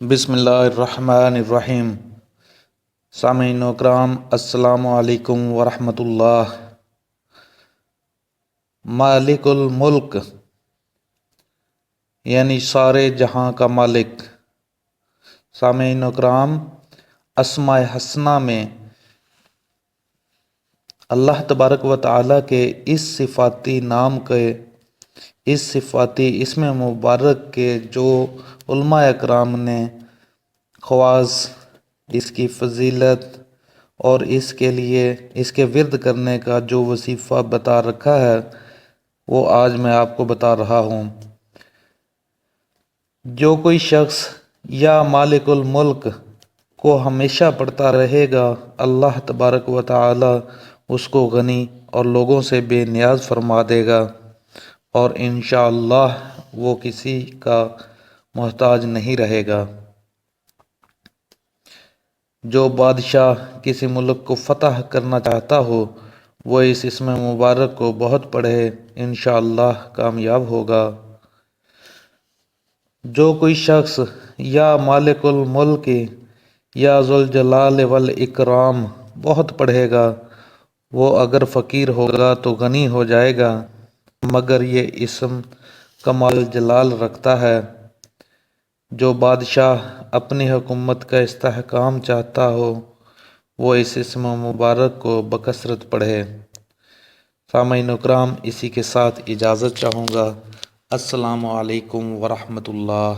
بسم اللہ الرحمن الرحیم۔ سامعین و کرام، السلام علیکم ورحمۃ اللہ۔ مالک الملک یعنی سارے جہاں کا مالک۔ سامعین و کرام، اسماء حسنہ میں اللہ تبارک و تعالیٰ کے اس صفاتی نام کے اس صفاتی اسم مبارک کے جو علماء اکرام نے خواص، اس کی فضیلت اور اس کے لیے اس کے ورد کرنے کا جو وظیفہ بتا رکھا ہے، وہ آج میں آپ کو بتا رہا ہوں۔ جو کوئی شخص یا مالک الملک کو ہمیشہ پڑھتا رہے گا، اللہ تبارک و تعالی اس کو غنی اور لوگوں سے بے نیاز فرما دے گا، اور انشاءاللہ وہ کسی کا محتاج نہیں رہے گا۔ جو بادشاہ کسی ملک کو فتح کرنا چاہتا ہو، وہ اس اسم مبارک کو بہت پڑھے، انشاءاللہ کامیاب ہوگا۔ جو کوئی شخص یا مالک الملک یا ذوالجلال والاکرام بہت پڑھے گا، وہ اگر فقیر ہوگا تو غنی ہو جائے گا، مگر یہ اسم کمال جلال رکھتا ہے۔ جو بادشاہ اپنی حکومت کا استحکام چاہتا ہو، وہ اس اسم مبارک کو بکثرت پڑھے۔ سامعین اکرام، اسی کے ساتھ اجازت چاہوں گا۔ السلام علیکم ورحمۃ اللہ۔